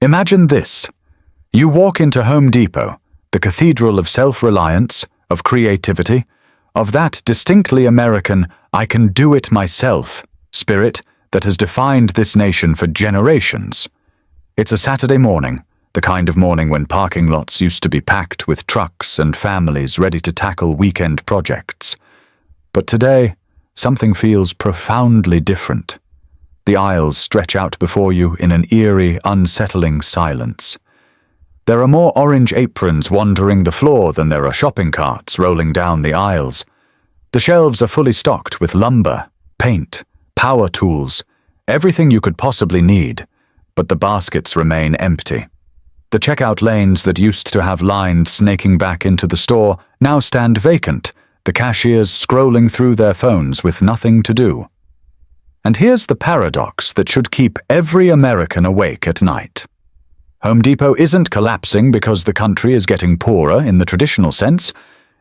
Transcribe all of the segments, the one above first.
Imagine this. You walk into Home Depot, the cathedral of self-reliance, of creativity, of that distinctly American, I can do it myself spirit that has defined this nation for generations. It's a Saturday morning, the kind of morning when parking lots used to be packed with trucks and families ready to tackle weekend projects. But today, something feels profoundly different. The aisles stretch out before you in an eerie, unsettling silence. There are more orange aprons wandering the floor than there are shopping carts rolling down the aisles. The shelves are fully stocked with lumber, paint, power tools, everything you could possibly need, but the baskets remain empty. The checkout lanes that used to have lines snaking back into the store now stand vacant, the cashiers scrolling through their phones with nothing to do. And here's the paradox that should keep every American awake at night. Home Depot isn't collapsing because the country is getting poorer in the traditional sense.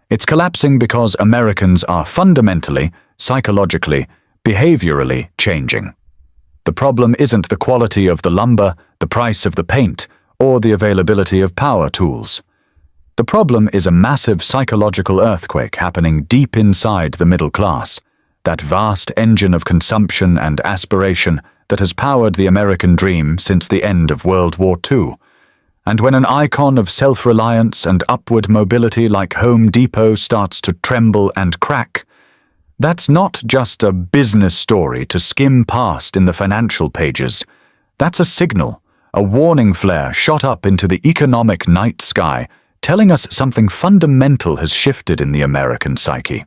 It's collapsing because Americans are fundamentally, psychologically, behaviorally changing. The problem isn't the quality of the lumber, the price of the paint, or the availability of power tools. The problem is a massive psychological earthquake happening deep inside the middle class, that vast engine of consumption and aspiration that has powered the American dream since the end of World War II. And when an icon of self-reliance and upward mobility like Home Depot starts to tremble and crack, that's not just a business story to skim past in the financial pages. That's a signal, a warning flare shot up into the economic night sky, telling us something fundamental has shifted in the American psyche.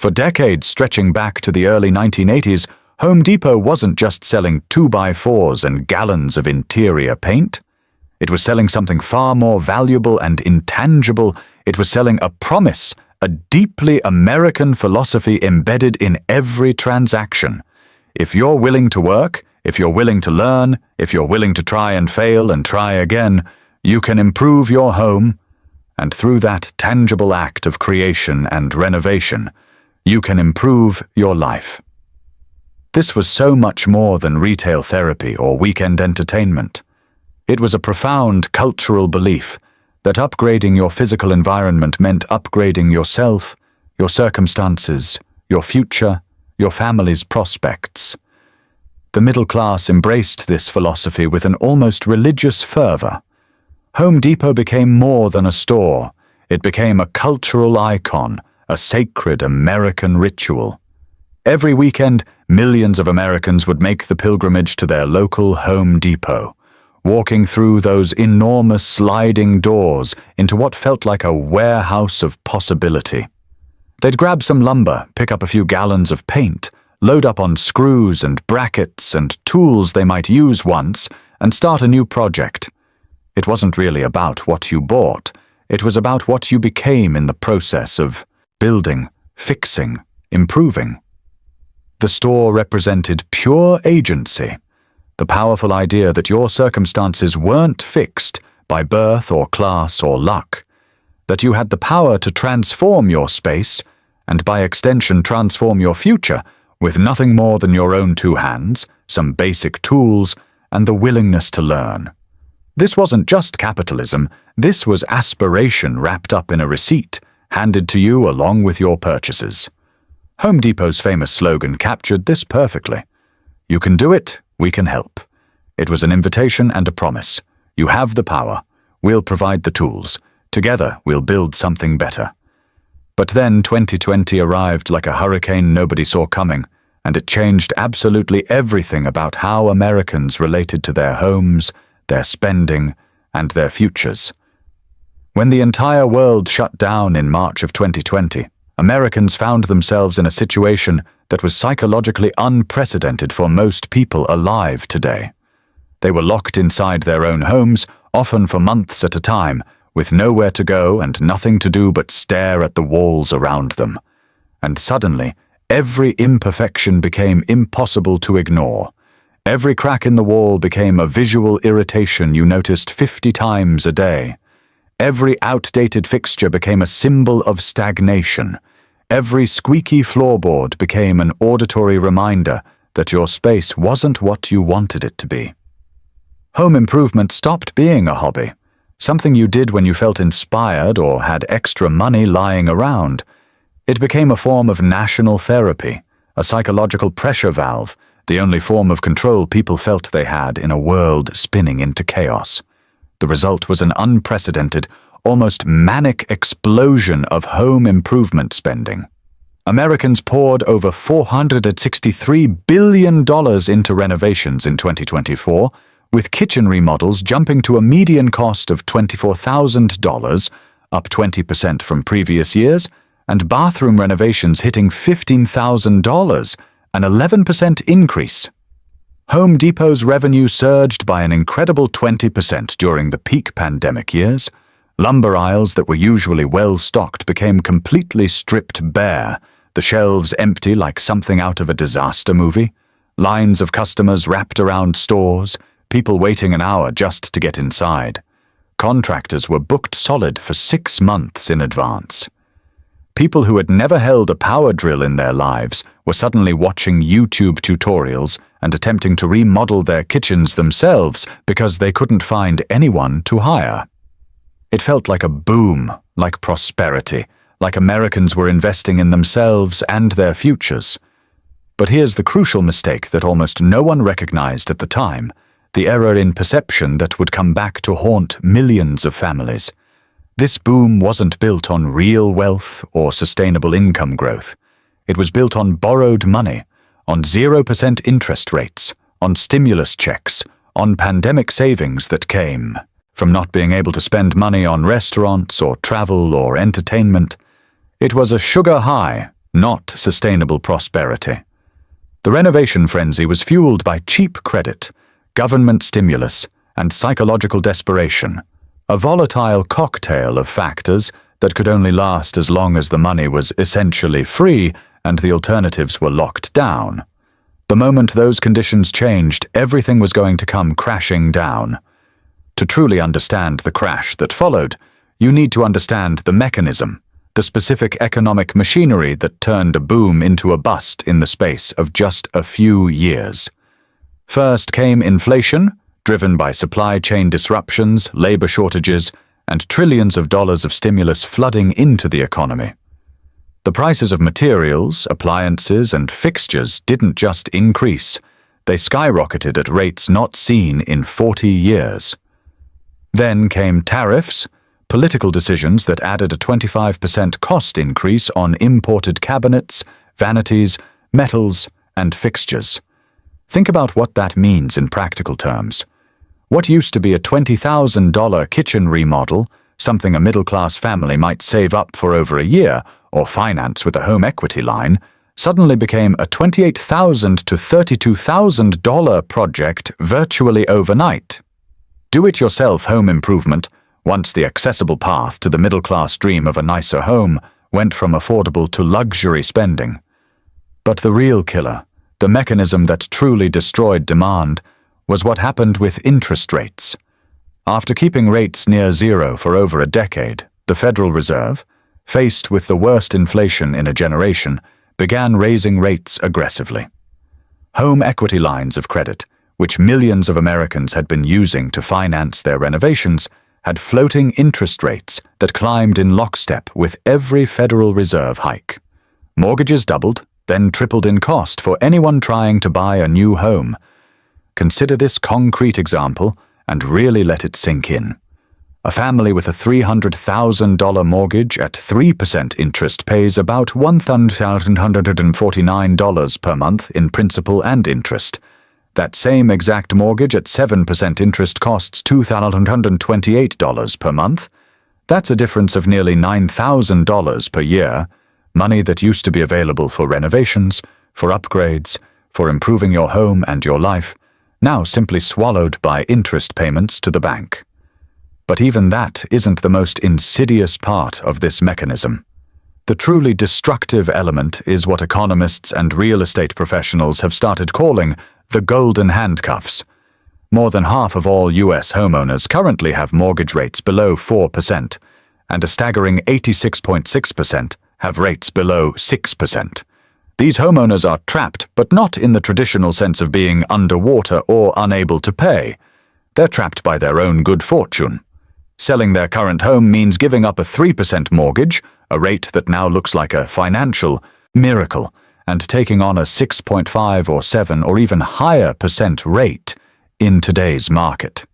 For decades stretching back to the early 1980s, Home Depot wasn't just selling 2x4s and gallons of interior paint. It was selling something far more valuable and intangible. It was selling a promise, a deeply American philosophy embedded in every transaction. If you're willing to work, if you're willing to learn, if you're willing to try and fail and try again, you can improve your home, and through that tangible act of creation and renovation, you can improve your life. This was so much more than retail therapy or weekend entertainment. It was a profound cultural belief that upgrading your physical environment meant upgrading yourself, your circumstances, your future, your family's prospects. The middle class embraced this philosophy with an almost religious fervor. Home Depot became more than a store. It became a cultural icon, a sacred American ritual. Every weekend, millions of Americans would make the pilgrimage to their local Home Depot, walking through those enormous sliding doors into what felt like a warehouse of possibility. They'd grab some lumber, pick up a few gallons of paint, load up on screws and brackets and tools they might use once, and start a new project. It wasn't really about what you bought. It was about what you became in the process of building, fixing, improving. The store represented pure agency, the powerful idea that your circumstances weren't fixed by birth or class or luck, that you had the power to transform your space and by extension transform your future with nothing more than your own two hands, some basic tools, and the willingness to learn. This wasn't just capitalism, this was aspiration wrapped up in a receipt, handed to you along with your purchases. Home Depot's famous slogan captured this perfectly. You can do it, we can help. It was an invitation and a promise. You have the power. We'll provide the tools. Together, we'll build something better. But then 2020 arrived like a hurricane nobody saw coming, and it changed absolutely everything about how Americans related to their homes, their spending, and their futures. When the entire world shut down in March of 2020, Americans found themselves in a situation that was psychologically unprecedented for most people alive today. They were locked inside their own homes, often for months at a time, with nowhere to go and nothing to do but stare at the walls around them. And suddenly, every imperfection became impossible to ignore. Every crack in the wall became a visual irritation you noticed 50 times a day. Every outdated fixture became a symbol of stagnation. Every squeaky floorboard became an auditory reminder that your space wasn't what you wanted it to be. Home improvement stopped being a hobby, something you did when you felt inspired or had extra money lying around. It became a form of national therapy, a psychological pressure valve, the only form of control people felt they had in a world spinning into chaos. The result was an unprecedented, almost manic explosion of home improvement spending. Americans poured over $463 billion into renovations in 2024, with kitchen remodels jumping to a median cost of $24,000, up 20% from previous years, and bathroom renovations hitting $15,000, an 11% increase. Home Depot's revenue surged by an incredible 20% during the peak pandemic years. Lumber aisles that were usually well-stocked became completely stripped bare, the shelves empty like something out of a disaster movie, lines of customers wrapped around stores, people waiting an hour just to get inside. Contractors were booked solid for 6 months in advance. People who had never held a power drill in their lives were suddenly watching YouTube tutorials and attempting to remodel their kitchens themselves because they couldn't find anyone to hire. It felt like a boom, like prosperity, like Americans were investing in themselves and their futures. But here's the crucial mistake that almost no one recognized at the time, the error in perception that would come back to haunt millions of families. This boom wasn't built on real wealth or sustainable income growth. It was built on borrowed money, on 0% interest rates, on stimulus checks, on pandemic savings that came from not being able to spend money on restaurants or travel or entertainment. It was a sugar high, not sustainable prosperity. The renovation frenzy was fueled by cheap credit, government stimulus, and psychological desperation, a volatile cocktail of factors that could only last as long as the money was essentially free and the alternatives were locked down. The moment those conditions changed, everything was going to come crashing down. To truly understand the crash that followed, you need to understand the mechanism, the specific economic machinery that turned a boom into a bust in the space of just a few years. First came inflation, driven by supply chain disruptions, labor shortages, and trillions of dollars of stimulus flooding into the economy. The prices of materials, appliances, and fixtures didn't just increase, they skyrocketed at rates not seen in 40 years. Then came tariffs, political decisions that added a 25% cost increase on imported cabinets, vanities, metals, and fixtures. Think about what that means in practical terms. What used to be a $20,000 kitchen remodel, something a middle-class family might save up for over a year or finance with a home equity line, suddenly became a $28,000 to $32,000 project virtually overnight. Do-it-yourself home improvement, once the accessible path to the middle-class dream of a nicer home, went from affordable to luxury spending. But the real killer, the mechanism that truly destroyed demand, was what happened with interest rates. After keeping rates near zero for over a decade, the Federal Reserve, faced with the worst inflation in a generation, began raising rates aggressively. Home equity lines of credit, which millions of Americans had been using to finance their renovations, had floating interest rates that climbed in lockstep with every Federal Reserve hike. Mortgages doubled, then tripled in cost for anyone trying to buy a new home. Consider this concrete example and really let it sink in. A family with a $300,000 mortgage at 3% interest pays about $1,149 per month in principal and interest. That same exact mortgage at 7% interest costs $2,128 per month. That's a difference of nearly $9,000 per year, money that used to be available for renovations, for upgrades, for improving your home and your life, now simply swallowed by interest payments to the bank. But even that isn't the most insidious part of this mechanism. The truly destructive element is what economists and real estate professionals have started calling the golden handcuffs. More than half of all U.S. homeowners currently have mortgage rates below 4%, and a staggering 86.6% have rates below 6%. These homeowners are trapped, but not in the traditional sense of being underwater or unable to pay. they're trapped by their own good fortune. Selling their current home means giving up a 3% mortgage, a rate that now looks like a financial miracle, and taking on a 6.5 or 7 or even higher percent rate in today's market.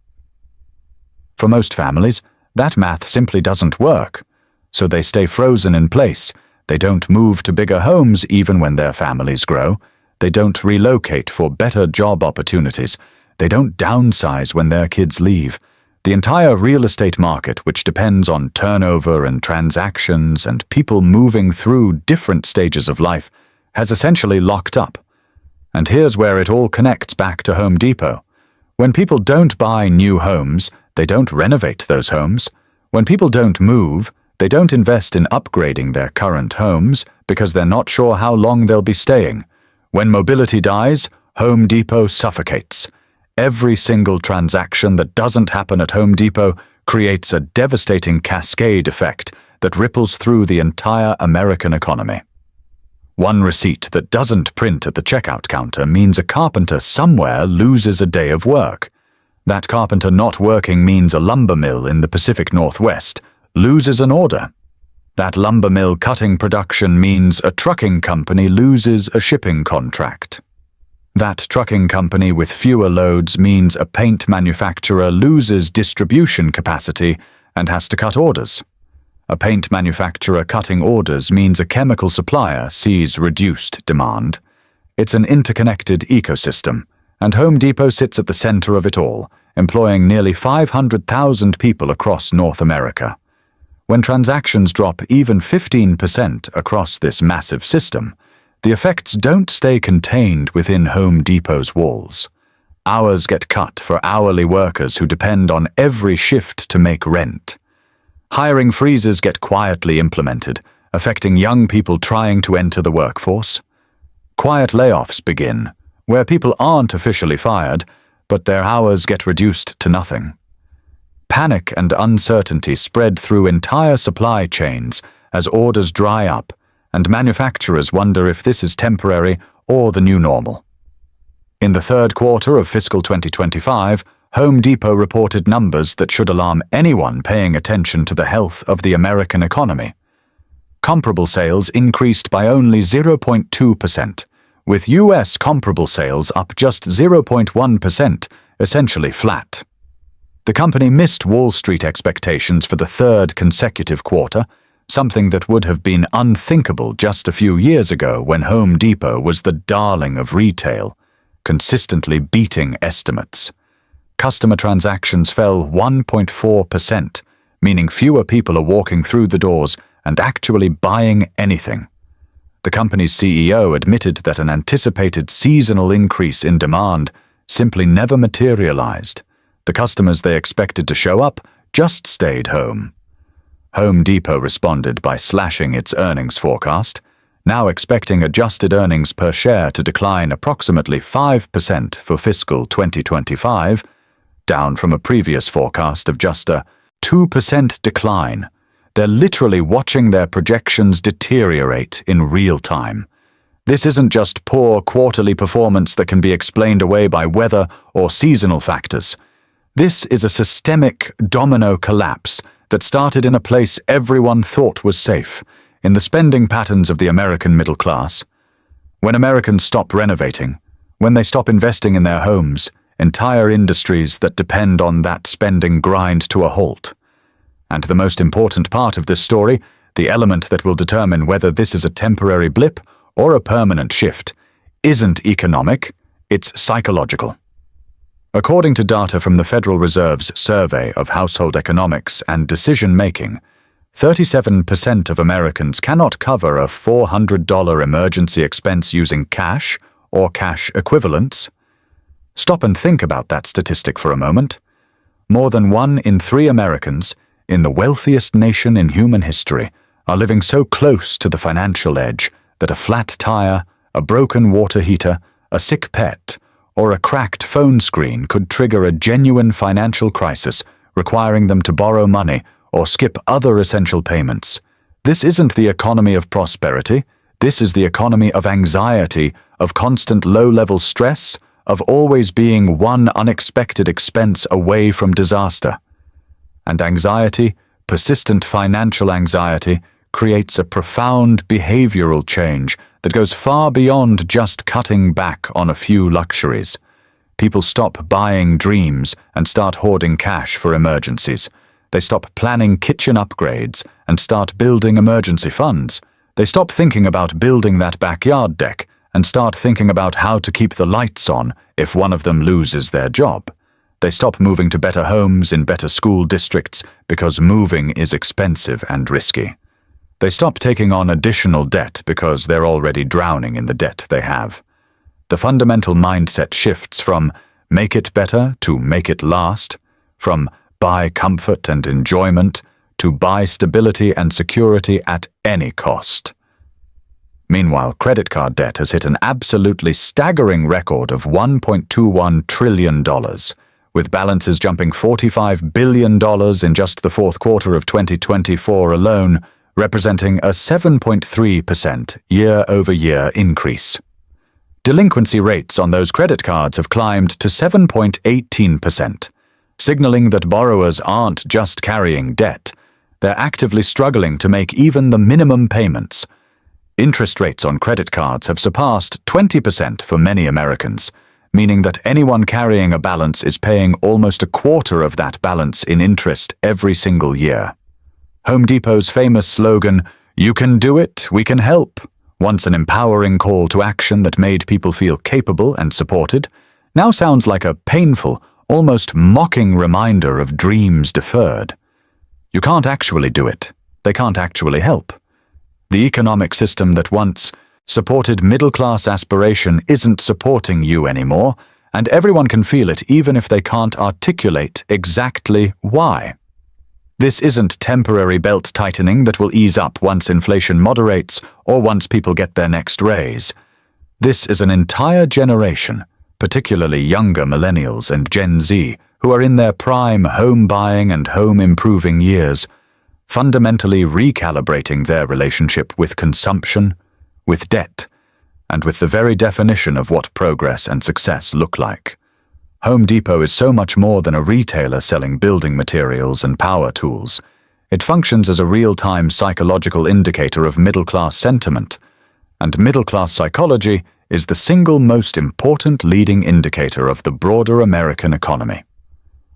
For most families, that math simply doesn't work, so they stay frozen in place. They don't move to bigger homes even when their families grow. They don't relocate for better job opportunities. They don't downsize when their kids leave. The entire real estate market, which depends on turnover and transactions and people moving through different stages of life, has essentially locked up. And here's where it all connects back to Home Depot. When people don't buy new homes, they don't renovate those homes. When people don't move, they don't invest in upgrading their current homes because they're not sure how long they'll be staying. When mobility dies, Home Depot suffocates. Every single transaction that doesn't happen at Home Depot creates a devastating cascade effect that ripples through the entire American economy. One receipt that doesn't print at the checkout counter means a carpenter somewhere loses a day of work. That carpenter not working means a lumber mill in the Pacific Northwest loses an order. That lumber mill cutting production means a trucking company loses a shipping contract. That trucking company with fewer loads means a paint manufacturer loses distribution capacity and has to cut orders. A paint manufacturer cutting orders means a chemical supplier sees reduced demand. It's an interconnected ecosystem, and Home Depot sits at the center of it all, employing nearly 500,000 people across North America. When transactions drop even 15% across this massive system, the effects don't stay contained within Home Depot's walls. Hours get cut for hourly workers who depend on every shift to make rent. Hiring freezes get quietly implemented, affecting young people trying to enter the workforce. Quiet layoffs begin, where people aren't officially fired, but their hours get reduced to nothing. Panic and uncertainty spread through entire supply chains as orders dry up, and manufacturers wonder if this is temporary or the new normal. In the third quarter of fiscal 2025, Home Depot reported numbers that should alarm anyone paying attention to the health of the American economy. Comparable sales increased by only 0.2%, with U.S. comparable sales up just 0.1%, essentially flat. The company missed Wall Street expectations for the third consecutive quarter, something that would have been unthinkable just a few years ago when Home Depot was the darling of retail, consistently beating estimates. Customer transactions fell 1.4%, meaning fewer people are walking through the doors and actually buying anything. The company's CEO admitted that an anticipated seasonal increase in demand simply never materialized. The customers they expected to show up just stayed home. Home Depot responded by slashing its earnings forecast, now expecting adjusted earnings per share to decline approximately 5% for fiscal 2025, down from a previous forecast of just a 2% decline. They're literally watching their projections deteriorate in real time. This isn't just poor quarterly performance that can be explained away by weather or seasonal factors. This is a systemic domino collapse that started in a place everyone thought was safe, in the spending patterns of the American middle class. When Americans stop renovating, when they stop investing in their homes, entire industries that depend on that spending grind to a halt. And the most important part of this story, the element that will determine whether this is a temporary blip or a permanent shift, isn't economic, it's psychological. According to data from the Federal Reserve's Survey of Household Economics and Decision-Making, 37% of Americans cannot cover a $400 emergency expense using cash or cash equivalents. Stop and think about that statistic for a moment. More than 1 in 3 Americans, in the wealthiest nation in human history, are living so close to the financial edge that a flat tire, a broken water heater, a sick pet, or a cracked phone screen could trigger a genuine financial crisis, requiring them to borrow money or skip other essential payments. This isn't the economy of prosperity. This is the economy of anxiety, of constant low-level stress, of always being one unexpected expense away from disaster. And anxiety, persistent financial anxiety, creates a profound behavioral change that goes far beyond just cutting back on a few luxuries. People stop buying dreams and start hoarding cash for emergencies. They stop planning kitchen upgrades and start building emergency funds. They stop thinking about building that backyard deck and start thinking about how to keep the lights on if one of them loses their job. They stop moving to better homes in better school districts because moving is expensive and risky. They stop taking on additional debt because they're already drowning in the debt they have. The fundamental mindset shifts from make it better to make it last, from buy comfort and enjoyment to buy stability and security at any cost. Meanwhile, credit card debt has hit an absolutely staggering record of $1.21 trillion, with balances jumping $45 billion in just the fourth quarter of 2024 alone, representing a 7.3% year-over-year increase. Delinquency rates on those credit cards have climbed to 7.18%, signaling that borrowers aren't just carrying debt, they're actively struggling to make even the minimum payments. Interest rates on credit cards have surpassed 20% for many Americans, meaning that anyone carrying a balance is paying almost a quarter of that balance in interest every single year. Home Depot's famous slogan, "You can do it, we can help," once an empowering call to action that made people feel capable and supported, now sounds like a painful, almost mocking reminder of dreams deferred. You can't actually do it. They can't actually help. The economic system that once supported middle-class aspiration isn't supporting you anymore, and everyone can feel it even if they can't articulate exactly why. This isn't temporary belt tightening that will ease up once inflation moderates or once people get their next raise. This is an entire generation, particularly younger millennials and Gen Z, who are in their prime home buying and home improving years, fundamentally recalibrating their relationship with consumption, with debt, and with the very definition of what progress and success look like. Home Depot is so much more than a retailer selling building materials and power tools. It functions as a real-time psychological indicator of middle-class sentiment, and middle-class psychology is the single most important leading indicator of the broader American economy.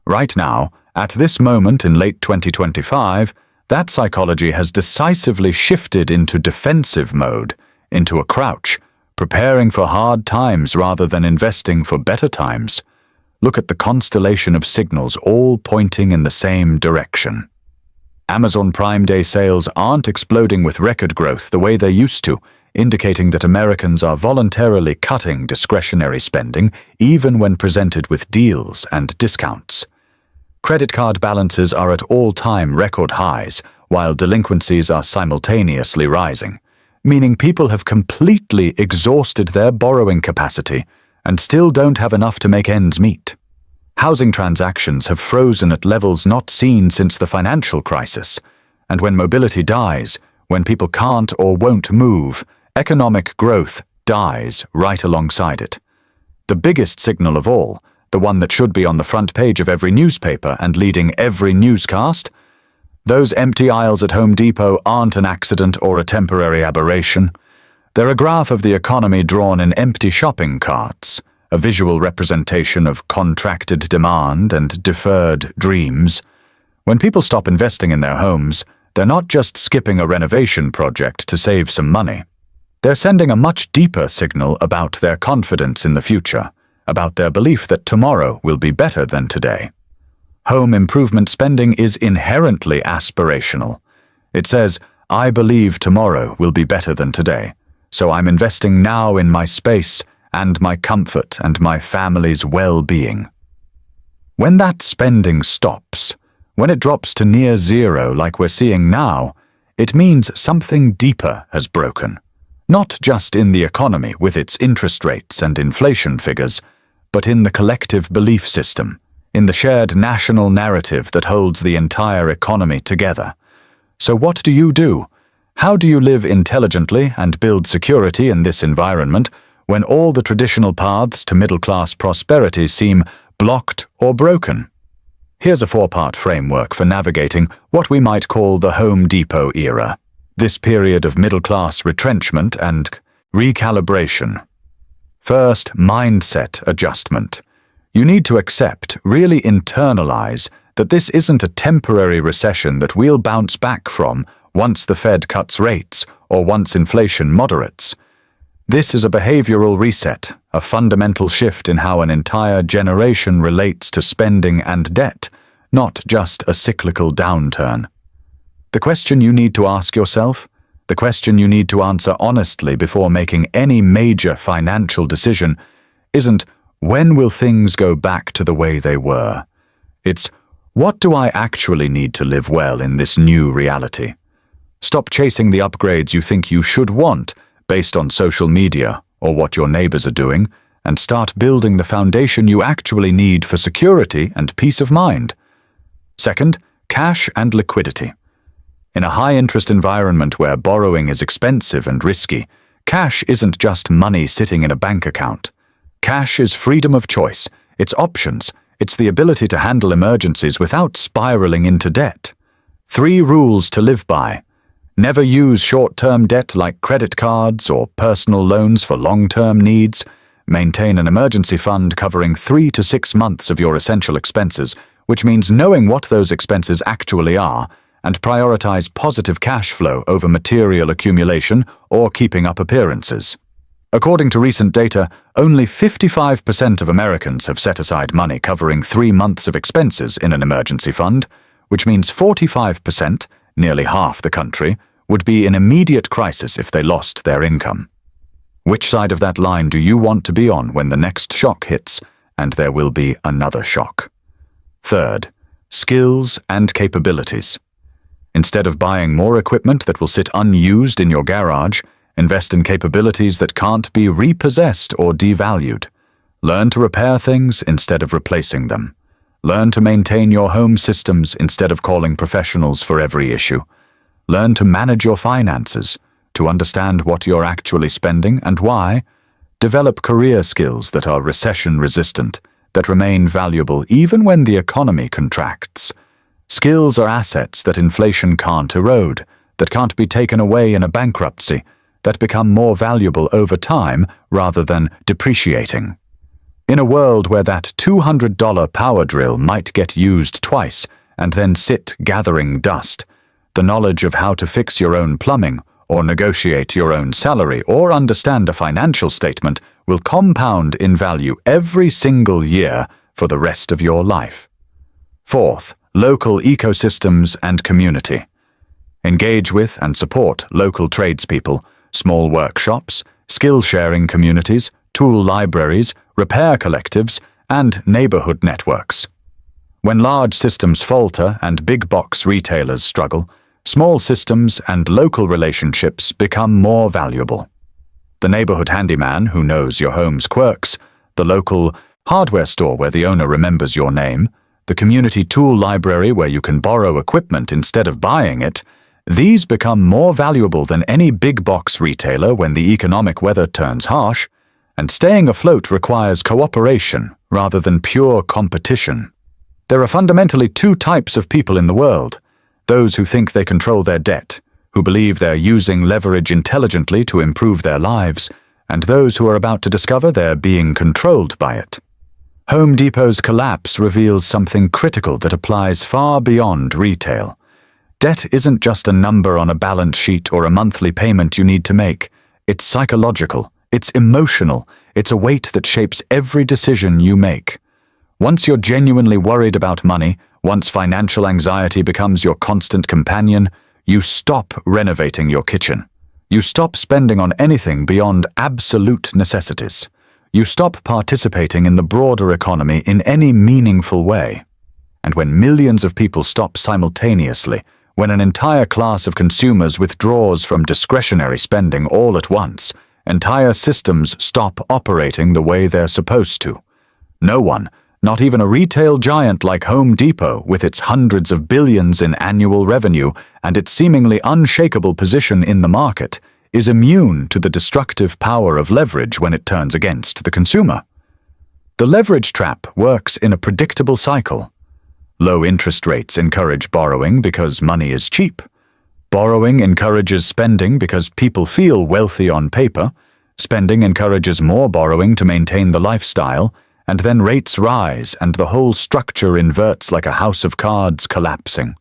Right now, at this moment in late 2025, that psychology has decisively shifted into defensive mode, into a crouch, preparing for hard times rather than investing for better times. Look at the constellation of signals all pointing in the same direction. Amazon Prime Day sales aren't exploding with record growth the way they used to, indicating that Americans are voluntarily cutting discretionary spending even when presented with deals and discounts. Credit card balances are at all-time record highs, while delinquencies are simultaneously rising, meaning people have completely exhausted their borrowing capacity and still don't have enough to make ends meet. Housing transactions have frozen at levels not seen since the financial crisis, and when mobility dies, when people can't or won't move, economic growth dies right alongside it. The biggest signal of all, the one that should be on the front page of every newspaper and leading every newscast, those empty aisles at Home Depot aren't an accident or a temporary aberration. They're a graph of the economy drawn in empty shopping carts, a visual representation of contracted demand and deferred dreams. When people stop investing in their homes, they're not just skipping a renovation project to save some money. They're sending a much deeper signal about their confidence in the future, about their belief that tomorrow will be better than today. Home improvement spending is inherently aspirational. It says, I believe tomorrow will be better than today, so I'm investing now in my space and my comfort and my family's well-being. When that spending stops, when it drops to near zero like we're seeing now, it means something deeper has broken. Not just in the economy with its interest rates and inflation figures, but in the collective belief system, in the shared national narrative that holds the entire economy together. So what do you do? How do you live intelligently and build security in this environment when all the traditional paths to middle-class prosperity seem blocked or broken. Here's a 4-part framework for navigating what we might call the Home Depot era, this period of middle-class retrenchment and recalibration. First, mindset adjustment. You need to accept, really internalize, that this isn't a temporary recession that we'll bounce back from once the Fed cuts rates or once inflation moderates. This is a behavioral reset, a fundamental shift in how an entire generation relates to spending and debt, not just a cyclical downturn. The question you need to ask yourself, the question you need to answer honestly before making any major financial decision, isn't when will things go back to the way they were? It's what do I actually need to live well in this new reality? Stop chasing the upgrades you think you should want based on social media or what your neighbors are doing, and start building the foundation you actually need for security and peace of mind. Second, cash and liquidity. In a high-interest environment where borrowing is expensive and risky, cash isn't just money sitting in a bank account. Cash is freedom of choice, it's options, it's the ability to handle emergencies without spiraling into debt. 3 rules to live by. Never use short-term debt like credit cards or personal loans for long-term needs. Maintain an emergency fund covering 3 to 6 months of your essential expenses, which means knowing what those expenses actually are, and prioritize positive cash flow over material accumulation or keeping up appearances. According to recent data, only 55% of Americans have set aside money covering 3 months of expenses in an emergency fund, which means 45%, nearly half the country, would be in immediate crisis if they lost their income. Which side of that line do you want to be on when the next shock hits, and there will be another shock? Third, skills and capabilities. Instead of buying more equipment that will sit unused in your garage, invest in capabilities that can't be repossessed or devalued. Learn to repair things instead of replacing them. Learn to maintain your home systems instead of calling professionals for every issue. Learn to manage your finances, to understand what you're actually spending and why. Develop career skills that are recession-resistant, that remain valuable even when the economy contracts. Skills are assets that inflation can't erode, that can't be taken away in a bankruptcy, that become more valuable over time rather than depreciating. In a world where that $200 power drill might get used twice and then sit gathering dust, the knowledge of how to fix your own plumbing or negotiate your own salary or understand a financial statement will compound in value every single year for the rest of your life. Fourth, local ecosystems and community. Engage with and support local tradespeople, small workshops, skill-sharing communities, tool libraries, repair collectives, and neighborhood networks. When large systems falter and big-box retailers struggle, small systems and local relationships become more valuable. The neighborhood handyman who knows your home's quirks, the local hardware store where the owner remembers your name, the community tool library where you can borrow equipment instead of buying it, these become more valuable than any big-box retailer when the economic weather turns harsh, and staying afloat requires cooperation rather than pure competition. There are fundamentally 2 types of people in the world: those who think they control their debt, who believe they're using leverage intelligently to improve their lives, and those who are about to discover they're being controlled by it. Home Depot's collapse reveals something critical that applies far beyond retail. Debt isn't just a number on a balance sheet or a monthly payment you need to make. It's psychological, it's emotional, it's a weight that shapes every decision you make. Once you're genuinely worried about money, once financial anxiety becomes your constant companion, you stop renovating your kitchen. You stop spending on anything beyond absolute necessities. You stop participating in the broader economy in any meaningful way. And when millions of people stop simultaneously, when an entire class of consumers withdraws from discretionary spending all at once, entire systems stop operating the way they're supposed to. No one, not even a retail giant like Home Depot with its hundreds of billions in annual revenue and its seemingly unshakable position in the market, is immune to the destructive power of leverage when it turns against the consumer. The leverage trap works in a predictable cycle. Low interest rates encourage borrowing because money is cheap. Borrowing encourages spending because people feel wealthy on paper. Spending encourages more borrowing to maintain the lifestyle, and then rates rise and the whole structure inverts like a house of cards collapsing.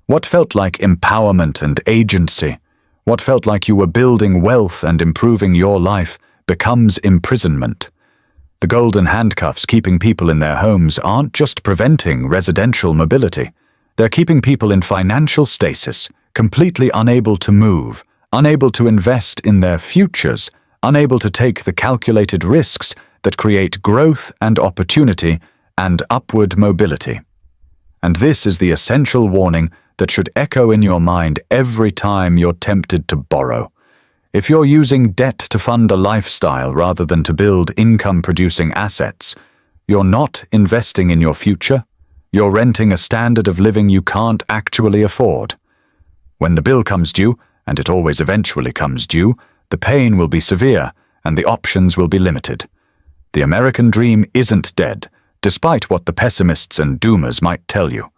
What felt like empowerment and agency, what felt like you were building wealth and improving your life, becomes imprisonment. The golden handcuffs keeping people in their homes aren't just preventing residential mobility. They're keeping people in financial stasis, completely unable to move, unable to invest in their futures, unable to take the calculated risks that create growth and opportunity and upward mobility. And this is the essential warning that should echo in your mind every time you're tempted to borrow. If you're using debt to fund a lifestyle rather than to build income-producing assets, you're not investing in your future. You're renting a standard of living you can't actually afford. When the bill comes due, and it always eventually comes due, the pain will be severe and the options will be limited. The American dream isn't dead, despite what the pessimists and doomers might tell you.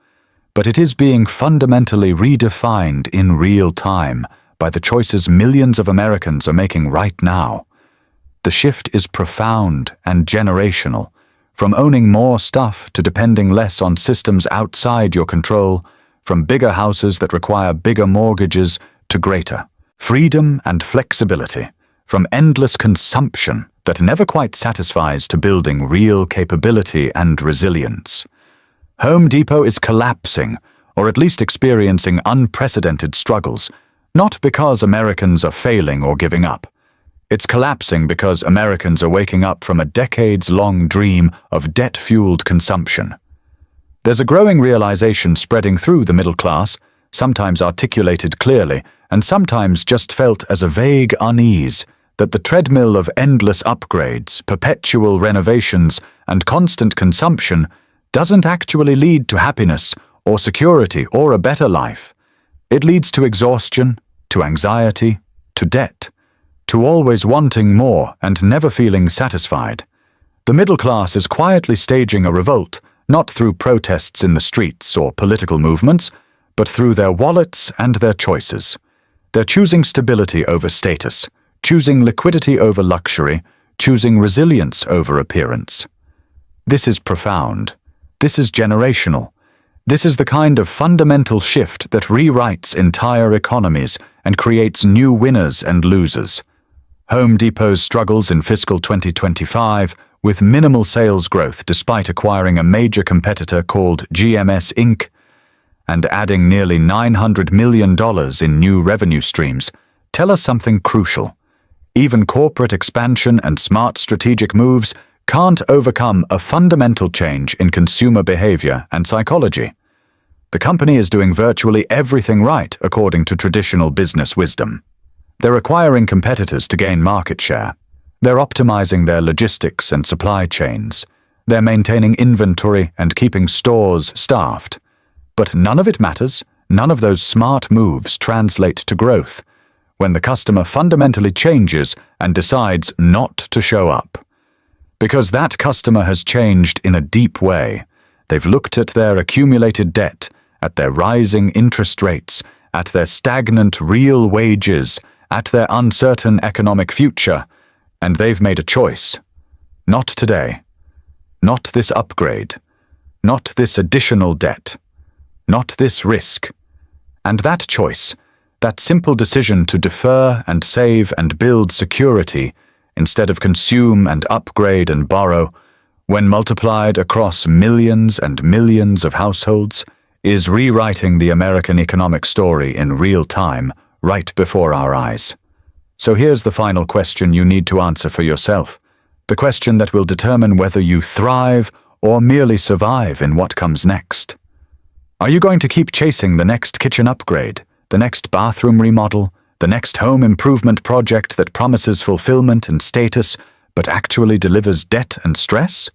But it is being fundamentally redefined in real time by the choices millions of Americans are making right now. The shift is profound and generational, from owning more stuff to depending less on systems outside your control, from bigger houses that require bigger mortgages to greater freedom and flexibility, from endless consumption that never quite satisfies to building real capability and resilience. Home Depot is collapsing, or at least experiencing unprecedented struggles, not because Americans are failing or giving up. It's collapsing because Americans are waking up from a decades-long dream of debt-fueled consumption. There's a growing realization spreading through the middle class, sometimes articulated clearly, and sometimes just felt as a vague unease, that the treadmill of endless upgrades, perpetual renovations, and constant consumption doesn't actually lead to happiness or security or a better life. It leads to exhaustion, to anxiety, to debt, to always wanting more and never feeling satisfied. The middle class is quietly staging a revolt, not through protests in the streets or political movements, but through their wallets and their choices. They're choosing stability over status, choosing liquidity over luxury, choosing resilience over appearance. This is profound. This is generational. This is the kind of fundamental shift that rewrites entire economies and creates new winners and losers. Home Depot's struggles in fiscal 2025, with minimal sales growth despite acquiring a major competitor called GMS Inc., and adding nearly $900 million in new revenue streams, tell us something crucial. Even corporate expansion and smart strategic moves can't overcome a fundamental change in consumer behavior and psychology. The company is doing virtually everything right according to traditional business wisdom. They're acquiring competitors to gain market share. They're optimizing their logistics and supply chains. They're maintaining inventory and keeping stores staffed. But none of it matters. None of those smart moves translate to growth when the customer fundamentally changes and decides not to show up. Because that customer has changed in a deep way. They've looked at their accumulated debt, at their rising interest rates, at their stagnant real wages, at their uncertain economic future, and they've made a choice. Not today. Not this upgrade. Not this additional debt. Not this risk. And that choice, that simple decision to defer and save and build security instead of consume and upgrade and borrow, when multiplied across millions and millions of households, is rewriting the American economic story in real time, right before our eyes. So here's the final question you need to answer for yourself, the question that will determine whether you thrive or merely survive in what comes next. Are you going to keep chasing the next kitchen upgrade, the next bathroom remodel, the next home improvement project that promises fulfillment and status but actually delivers debt and stress?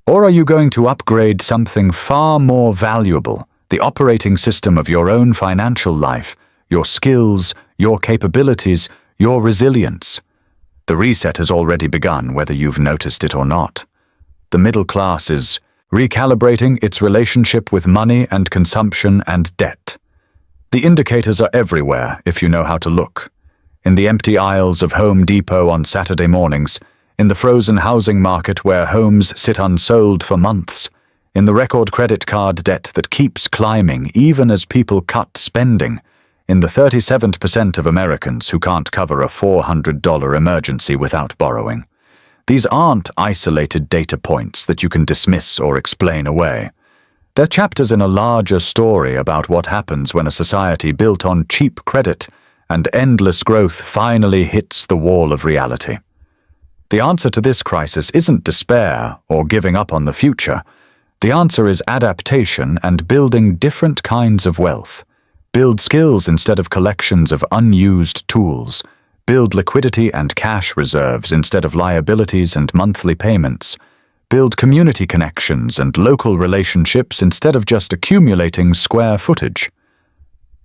Or are you going to upgrade something far more valuable, the operating system of your own financial life, your skills, your capabilities, your resilience. The reset has already begun, whether you've noticed it or not. The middle class is recalibrating its relationship with money and consumption and debt. The indicators are everywhere if you know how to look. In the empty aisles of Home Depot on Saturday mornings, in the frozen housing market where homes sit unsold for months, in the record credit card debt that keeps climbing even as people cut spending, in the 37% of Americans who can't cover a $400 emergency without borrowing. These aren't isolated data points that you can dismiss or explain away. They're chapters in a larger story about what happens when a society built on cheap credit and endless growth finally hits the wall of reality. The answer to this crisis isn't despair or giving up on the future. The answer is adaptation and building different kinds of wealth. Build skills instead of collections of unused tools. Build liquidity and cash reserves instead of liabilities and monthly payments. Build community connections and local relationships instead of just accumulating square footage.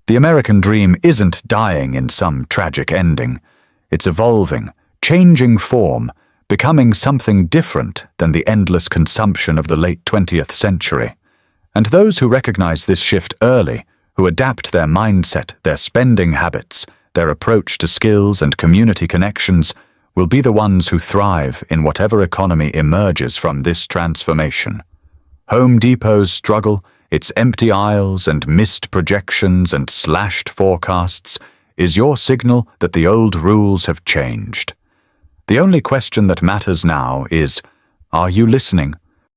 The American dream isn't dying in some tragic ending. It's evolving, changing form, becoming something different than the endless consumption of the late 20th century. And those who recognize this shift early, who adapt their mindset, their spending habits, their approach to skills and community connections, will be the ones who thrive in whatever economy emerges from this transformation. Home Depot's struggle, its empty aisles and missed projections and slashed forecasts, is your signal that the old rules have changed. The only question that matters now is, are you listening?